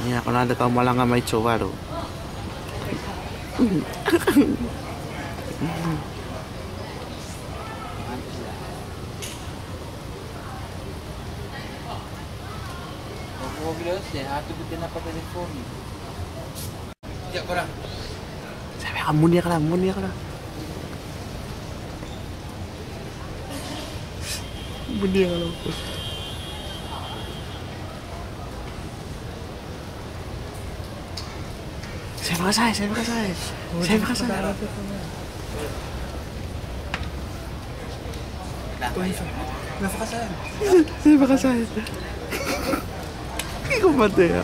Ya, kalau ada kau malang nggak main coba tuh. Sabi ka, munia ka lang, munia ka lang. Munia ka lang. Saya makasay, saya makasay. Saya makasay. Saya makasay. Ikaw ba, Tea?